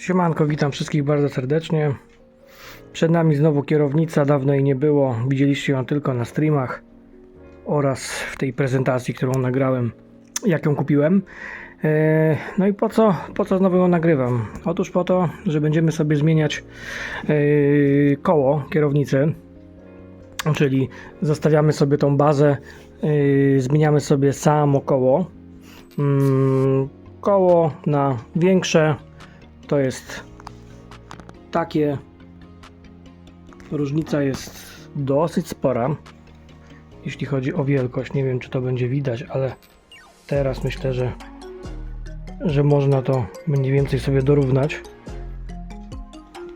Siemanko, witam wszystkich bardzo serdecznie. Przed nami znowu kierownica, dawno jej nie było. Widzieliście ją tylko na streamach oraz w tej prezentacji, którą nagrałem, jak ją kupiłem. No i po co znowu ją nagrywam? Otóż po to, że będziemy sobie zmieniać koło kierownicy. Czyli zostawiamy sobie tą bazę, zmieniamy sobie samo koło. Koło na większe to jest takie. Różnica jest dosyć spora, jeśli chodzi o wielkość. Nie wiem, czy to będzie widać, ale teraz myślę, że można to mniej więcej sobie dorównać.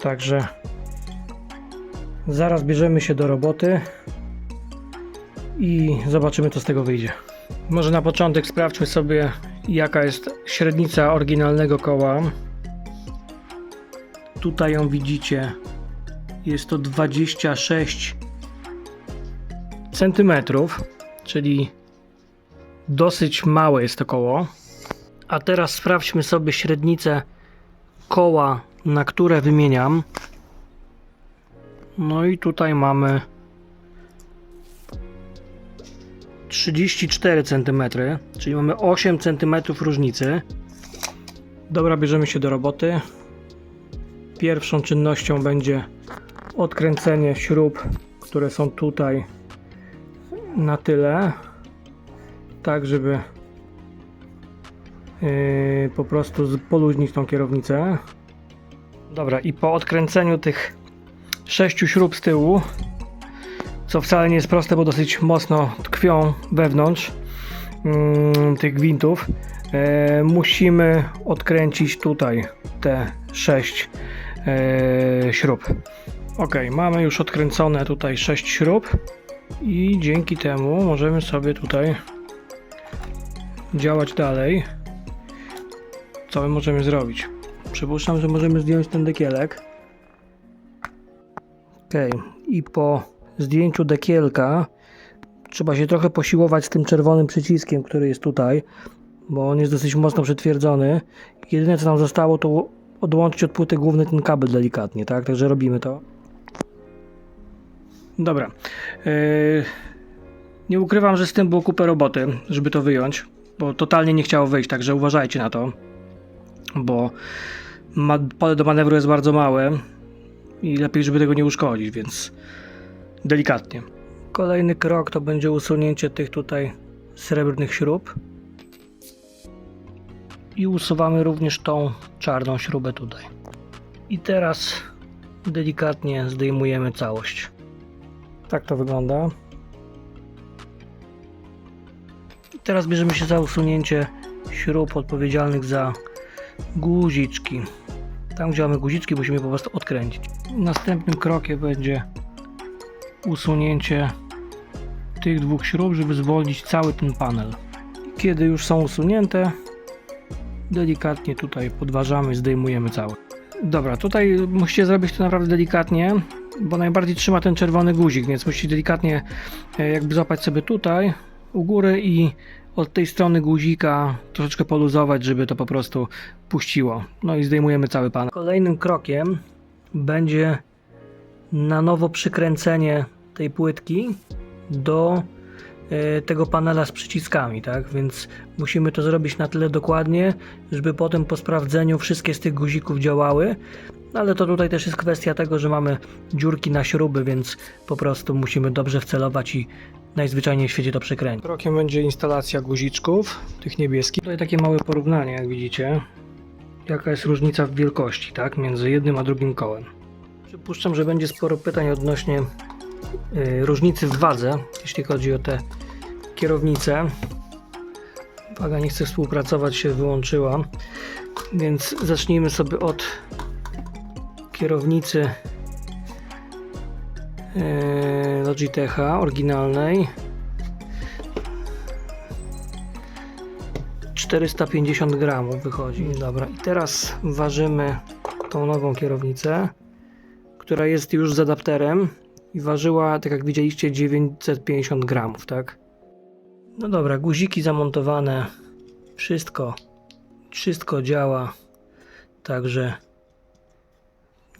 Także zaraz bierzemy się do roboty i zobaczymy, co z tego wyjdzie. Może na początek sprawdźmy sobie, jaka jest średnica oryginalnego koła. Tutaj ją widzicie. Jest to 26 cm, czyli dosyć małe jest to koło. A teraz sprawdźmy sobie średnicę koła, na które wymieniam. No i tutaj mamy 34 cm, czyli mamy 8 cm różnicy. Dobra, bierzemy się do roboty. Pierwszą czynnością będzie odkręcenie śrub, które są tutaj na tyle, tak żeby po prostu poluźnić tą kierownicę. Dobra, i po odkręceniu tych 6 śrub z tyłu, co wcale nie jest proste, bo dosyć mocno tkwią wewnątrz tych gwintów, musimy odkręcić tutaj te 6 śrub. Ok, mamy już odkręcone tutaj 6 śrub i dzięki temu możemy sobie tutaj działać dalej. Co my możemy zrobić? Przypuszczam, że możemy zdjąć ten dekielek. Ok, i po zdjęciu dekielka trzeba się trochę posiłować z tym czerwonym przyciskiem, który jest tutaj, bo on jest dosyć mocno przytwierdzony. Jedyne, co nam zostało, to odłączyć od płyty głównej ten kabel delikatnie, tak? Także robimy to. Dobra. Nie ukrywam, że z tym było kupę roboty, żeby to wyjąć, bo totalnie nie chciało wyjść, także uważajcie na to, bo pole do manewru jest bardzo małe i lepiej, żeby tego nie uszkodzić, więc delikatnie. Kolejny krok to będzie usunięcie tych tutaj srebrnych śrub i usuwamy również tą czarną śrubę tutaj. I teraz delikatnie zdejmujemy całość. Tak to wygląda. I teraz bierzemy się za usunięcie śrub odpowiedzialnych za guziczki. Tam, gdzie mamy guziczki, musimy po prostu odkręcić. Następnym krokiem będzie usunięcie tych dwóch śrub, żeby zwolnić cały ten panel. Kiedy już są usunięte, delikatnie tutaj podważamy, zdejmujemy całe. Dobra, tutaj musicie zrobić to naprawdę delikatnie, bo najbardziej trzyma ten czerwony guzik, więc musicie delikatnie jakby złapać sobie tutaj u góry i od tej strony guzika troszeczkę poluzować, żeby to po prostu puściło. No i zdejmujemy cały panel. Kolejnym krokiem będzie na nowo przykręcenie tej płytki do tego panela z przyciskami, tak? Więc musimy to zrobić na tyle dokładnie, żeby potem po sprawdzeniu wszystkie z tych guzików działały, ale to tutaj też jest kwestia tego, że mamy dziurki na śruby, więc po prostu musimy dobrze wcelować i najzwyczajniej w świecie to przykręcić. Krokiem będzie instalacja guziczków, tych niebieskich. Tutaj takie małe porównanie, jak widzicie, jaka jest różnica w wielkości, tak? Między jednym a drugim kołem. Przypuszczam, że będzie sporo pytań odnośnie różnicy w wadze, jeśli chodzi o te kierownice. Waga nie chce współpracować, się wyłączyła, więc zacznijmy sobie od kierownicy Logitecha oryginalnej. 450 gramów wychodzi. Dobra, i teraz ważymy tą nową kierownicę, która jest już z adapterem i ważyła, tak jak widzieliście, 950 gramów, tak? No dobra, guziki zamontowane, wszystko działa, także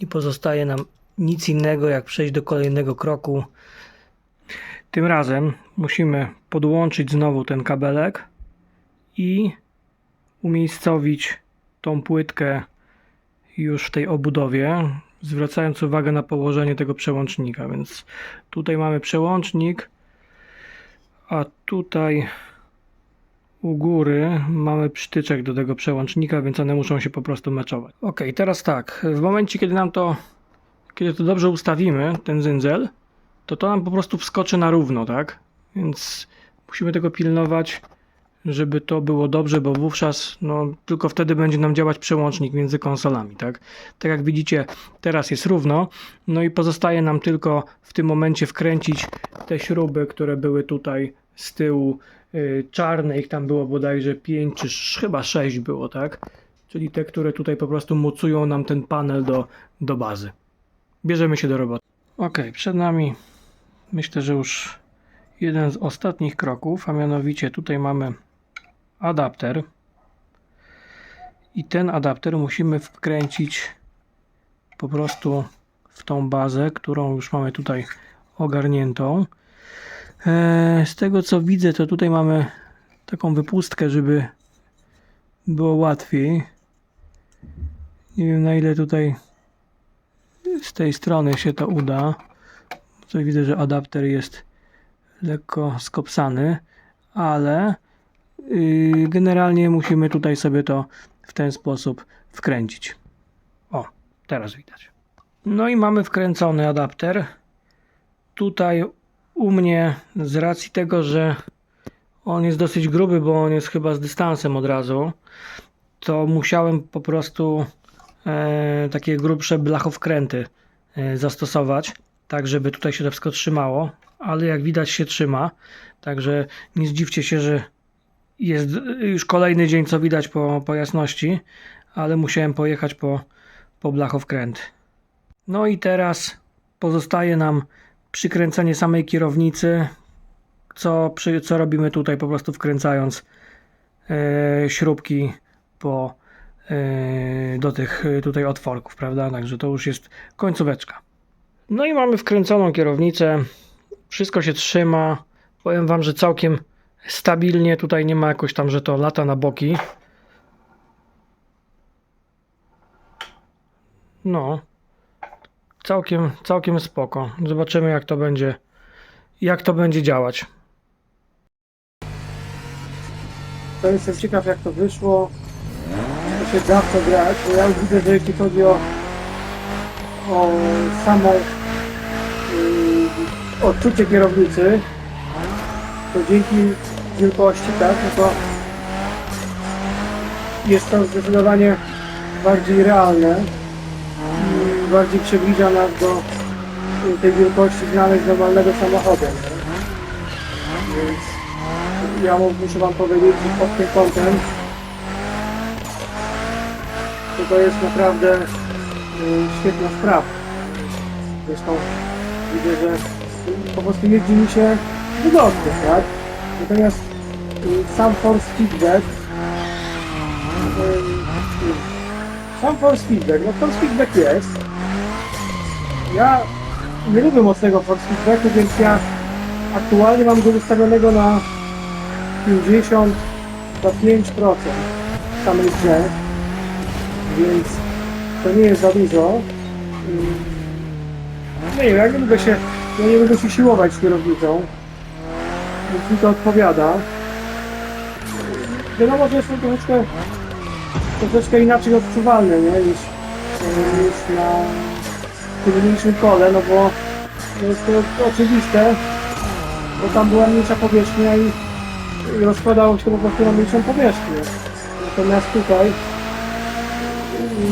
Nie pozostaje nam nic innego, jak przejść do kolejnego kroku. Tym razem musimy podłączyć znowu ten kabelek i umiejscowić tą płytkę już w tej obudowie, zwracając uwagę na położenie tego przełącznika. Więc tutaj mamy przełącznik, a tutaj u góry mamy przytyczek do tego przełącznika, więc one muszą się po prostu meczować. Ok, teraz tak, w momencie kiedy to dobrze ustawimy, ten zędzel, to nam po prostu wskoczy na równo, tak? Więc musimy tego pilnować, żeby to było dobrze, bo wówczas tylko wtedy będzie nam działać przełącznik między konsolami, tak? Tak jak widzicie, teraz jest równo, no i pozostaje nam tylko w tym momencie wkręcić te śruby, które były tutaj z tyłu, czarne, ich tam było bodajże 5 czy chyba 6 było, tak? Czyli te, które tutaj po prostu mocują nam ten panel do bazy. Bierzemy się do roboty. Ok, przed nami myślę, że już jeden z ostatnich kroków, a mianowicie tutaj mamy adapter i ten adapter musimy wkręcić po prostu w tą bazę, którą już mamy tutaj ogarniętą. Z tego co widzę, to tutaj mamy taką wypustkę, żeby było łatwiej. Nie wiem, na ile tutaj z tej strony się to uda. Tutaj widzę, że adapter jest lekko skopsany, ale generalnie musimy tutaj sobie to w ten sposób wkręcić. O, teraz widać. No i mamy wkręcony adapter. Tutaj u mnie, z racji tego, że on jest dosyć gruby, bo on jest chyba z dystansem od razu, to musiałem po prostu takie grubsze blachowkręty zastosować, tak żeby tutaj się to wszystko trzymało, ale jak widać się trzyma, także nie zdziwcie się, że jest już kolejny dzień, co widać po jasności, ale musiałem pojechać po blachowkręty. No i teraz pozostaje nam przykręcenie samej kierownicy, co robimy tutaj, po prostu wkręcając śrubki do tych tutaj otworków, prawda? Także to już jest końcóweczka. No i mamy wkręconą kierownicę, wszystko się trzyma. Powiem wam, że całkiem stabilnie, tutaj nie ma jakoś tam, że to lata na boki. No, całkiem spoko. Zobaczymy, jak to będzie działać. To jestem ciekaw, jak to wyszło. To się da w to grać, bo ja już widzę, że jeśli chodzi o samo odczucie kierownicy, to dzięki wielkości, tak, no to jest to zdecydowanie bardziej realne i bardziej przybliża nas do tej wielkości znaleźć normalnego samochodu. Więc ja muszę wam powiedzieć, że pod tym kątem to jest naprawdę świetna sprawa. Zresztą widzę, że po prostu jeździ mi się wygodnie, tak? Natomiast sam force feedback, no force feedback jest. Ja nie lubię mocnego force feedbacku, więc ja aktualnie mam go wystawionego na 50-5% w samej grze, więc to nie jest za dużo. Nie wiem, ja nie lubię się siłować z kierownicą, więc mi to odpowiada. Wiadomo, że jest to troszeczkę inaczej odczuwalne, nie? Niż na tym mniejszym kole, no bo jest to oczywiste, bo tam była mniejsza powierzchnia i rozkładało się po prostu na mniejszą powierzchnię. Natomiast tutaj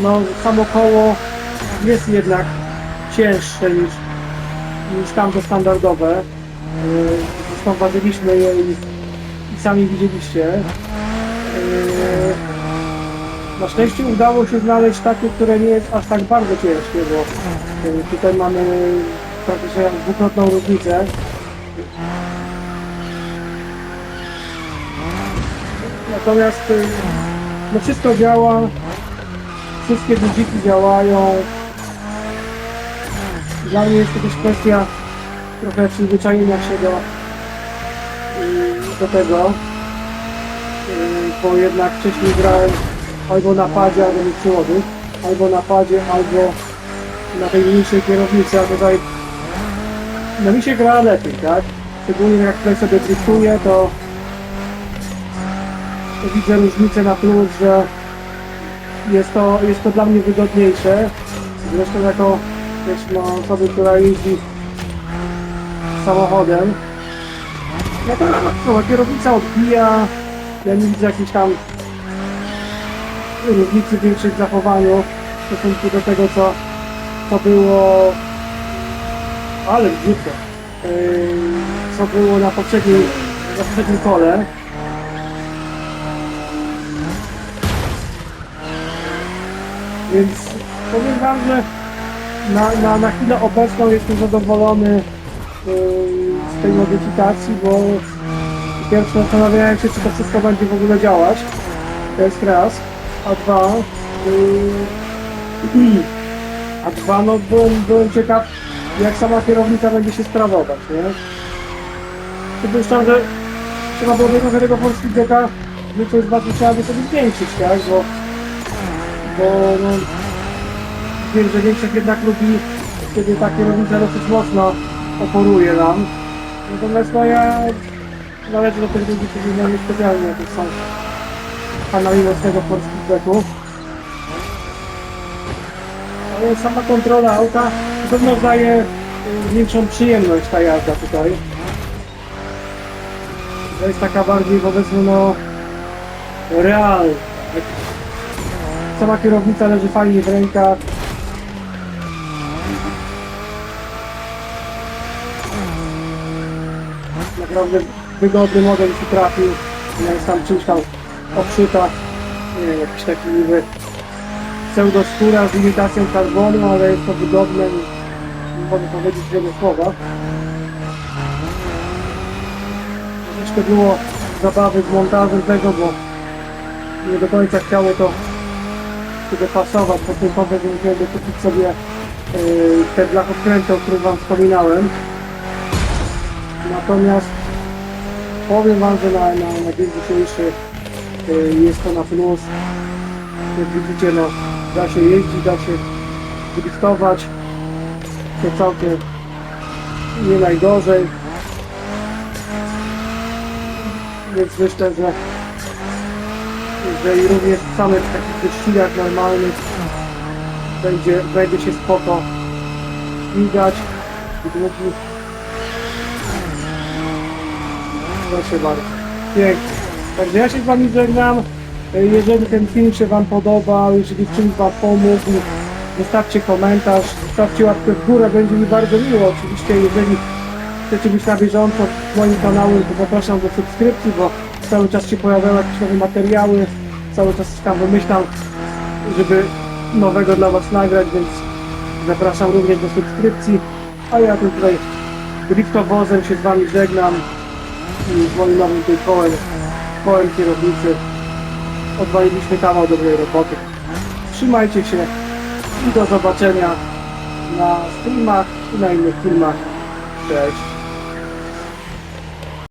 no, samo koło jest jednak cięższe niż tamto standardowe. Zresztą ważyliśmy je i sami widzieliście. Na szczęście udało się znaleźć takie, które nie jest aż tak bardzo ciężkie, bo tutaj mamy praktycznie dwukrotną różnicę. Natomiast no wszystko działa, wszystkie guzik działają, Dla mnie jest to też kwestia trochę przyzwyczajenia się do tego, bo jednak wcześniej grałem albo na padzie, albo na przyłody, albo na padzie, albo na tej mniejszej kierownicy, a tutaj no mi się gra lepiej, tak? Szczególnie jak tutaj sobie driftuję, to widzę różnicę na plus, że jest to dla mnie wygodniejsze. Zresztą jako osoby, która jeździ samochodem, no, kierownica odbija, ja nie widzę jakiejś tam różnicy większej w zachowaniu w stosunku do tego, co było, ale brzydko, co było na poprzednim kole. Więc powiem wam, że na chwilę obecną jestem zadowolony z tej modyfikacji, bo po pierwsze zastanawiałem się, czy to wszystko będzie w ogóle działać. To jest raz. A dwa, no byłem ciekaw, jak sama kierownica będzie się sprawować, nie? Przypuszczam, że trzeba było trochę tego Force Feedbacka, że coś bardziej trzeba by sobie zwiększyć, tak? Bo no, wiem, że większość jednak lubi, kiedy ta kierownica dosyć mocno oporuje nam. Natomiast no ja należę do tych ludzi, którzy nie specjalnie jakieś są fanami mocnego Force Feedbacku. Ale sama kontrola auta na pewno daje większą przyjemność ta jazda tutaj. To jest taka bardziej, powiedzmy, no realna. Sama kierownica leży fajnie w rękach. Naprawdę wygodny model się trafił. Ja jest tam czymś tam obszyta. Nie wiem, jakiś taki niby pseudoskóra z imitacją karbonu, ale jest to wygodne. Nie mogę powiedzieć wiele słowa. Troszeczkę było zabawy z montażem tego, bo nie do końca chciało to pasować po tym powodem, że musiałem dokupić sobie te blachowkręty, o których wam wspominałem. Natomiast powiem wam, że na dzień dzisiejszy jest to na plus. Jak widzicie, no, da się jeździć, da się driftować. To całkiem nie najgorzej. Więc myślę, że i również w samych takich wyścigach normalnych będzie się spoko śmigać. Proszę bardzo. Pięknie. Także ja się z wami żegnam. Jeżeli ten film się wam podobał, jeżeli w czymś wam pomógł, zostawcie komentarz, zostawcie łapkę w górę, będzie mi bardzo miło. Oczywiście jeżeli chcecie być na bieżąco z moim kanałem, to zapraszam do subskrypcji, bo cały czas się pojawiają jakieś nowe materiały, cały czas tam wymyślam, żeby nowego dla was nagrać, więc zapraszam również do subskrypcji. A ja tutaj driftowozem się z wami żegnam i z moim nowym kołem kierownicy. Odwaliliśmy kawał dobrej roboty. Trzymajcie się i do zobaczenia na streamach i na innych filmach. Cześć!